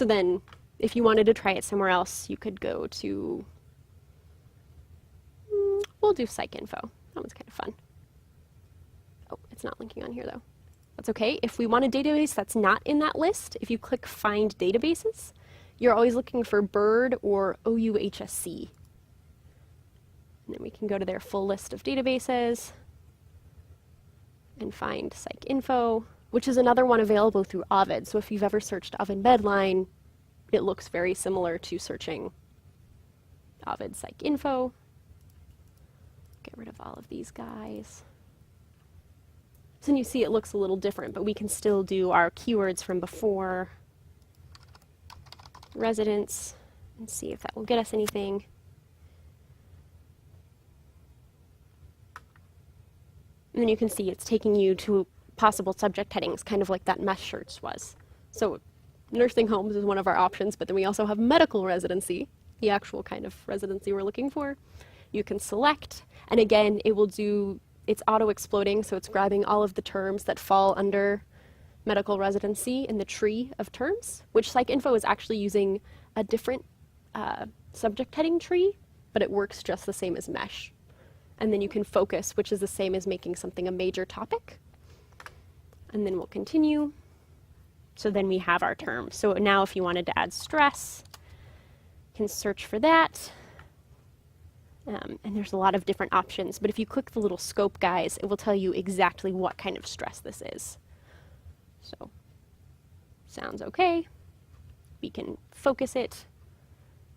So then if you wanted to try it somewhere else, you could go to, we'll do PsycInfo. That one's kind of fun. Oh, it's not linking on here though. That's okay. If we want a database that's not in that list, if you click Find Databases, you're always looking for BIRD or OU-HSC. And then we can go to their full list of databases and find PsycInfo, which is another one available through Ovid. So if you've ever searched Ovid Medline, it looks very similar to searching Ovid PsycInfo. Get rid of all of these guys. So you see it looks a little different, but we can still do our keywords from before, residents, and see if that will get us anything. And then you can see it's taking you to possible subject headings, kind of like that mesh search was. So nursing homes is one of our options, but then we also have medical residency, the actual kind of residency we're looking for. You can select, and again, it will do, it's auto-exploding, so it's grabbing all of the terms that fall under medical residency in the tree of terms, which PsycInfo is actually using a different subject heading tree, but it works just the same as mesh. And then you can focus, which is the same as making something a major topic. And then we'll continue. So then we have our terms. So now if you wanted to add stress, you can search for that. And there's a lot of different options, but if you click the little scope guys, it will tell you exactly what kind of stress this is. So, sounds okay. We can focus it,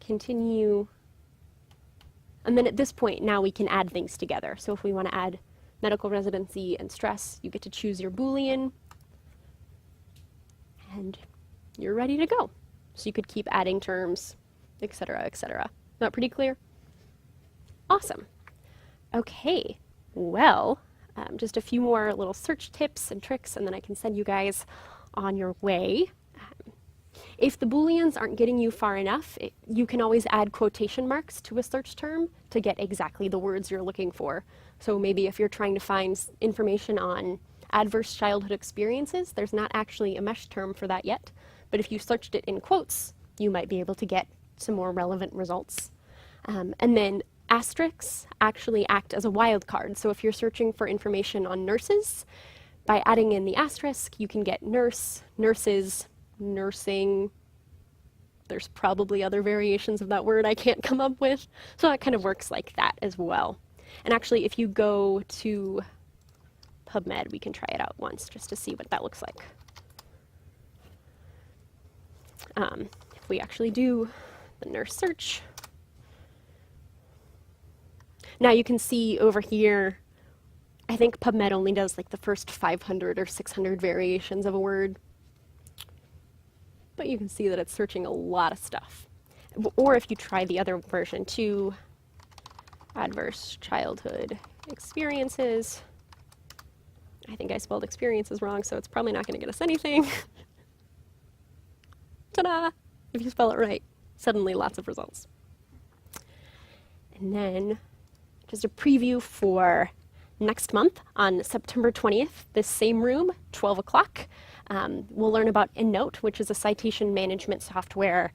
continue, and then at this point now we can add things together. So if we want to add medical residency and stress, you get to choose your Boolean, and you're ready to go. So you could keep adding terms, etc., etc. Not pretty clear? Awesome. Okay, well, just a few more little search tips and tricks, and then I can send you guys on your way. If the Booleans aren't getting you far enough, you can always add quotation marks to a search term to get exactly the words you're looking for. So maybe if you're trying to find information on adverse childhood experiences, there's not actually a mesh term for that yet, but if you searched it in quotes, you might be able to get some more relevant results. And then asterisks actually act as a wildcard. So if you're searching for information on nurses, by adding in the asterisk, you can get nurse, nurses, nursing. There's probably other variations of that word I can't come up with. So that kind of works like that as well. And actually, if you go to Pubmed, we can try it out once just to see what that looks like. If we actually do the nurse search, now you can see over here, I think Pubmed only does like the first 500 or 600 variations of a word. But you can see that it's searching a lot of stuff. Or if you try the other version too, adverse childhood experiences. I think I spelled experiences wrong, so it's probably not going to get us anything. Ta-da! If you spell it right, suddenly lots of results. And then just a preview for next month on September 20th, this same room, 12 o'clock. We'll learn about EndNote, which is a citation management software.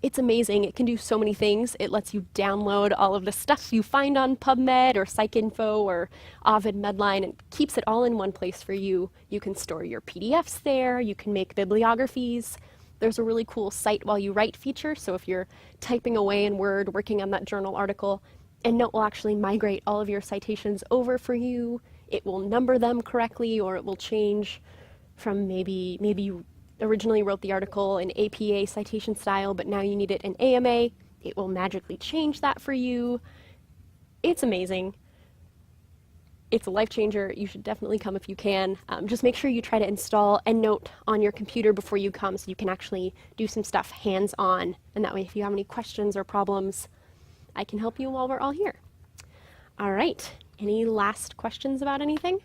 It's amazing. It can do so many things. It lets you download all of the stuff you find on Pubmed or PsycInfo or Ovid Medline and keeps it all in one place for you. You can store your PDFs there. You can make bibliographies. There's a really cool cite while you write feature. So if you're typing away in Word, working on that journal article, EndNote will actually migrate all of your citations over for you. It will number them correctly, or it will change from maybe you originally wrote the article in APA citation style, but now you need it in AMA. It will magically change that for you. It's amazing. It's a life changer. You should definitely come if you can. Just make sure you try to install EndNote on your computer before you come so you can actually do some stuff hands-on. And that way, if you have any questions or problems, I can help you while we're all here. All right, any last questions about anything?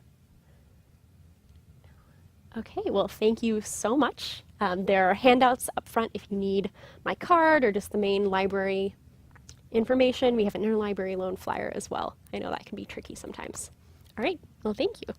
Okay, well, thank you so much. There are handouts up front if you need my card or just the main library information. We have an interlibrary loan flyer as well. I know that can be tricky sometimes. All right, well, thank you.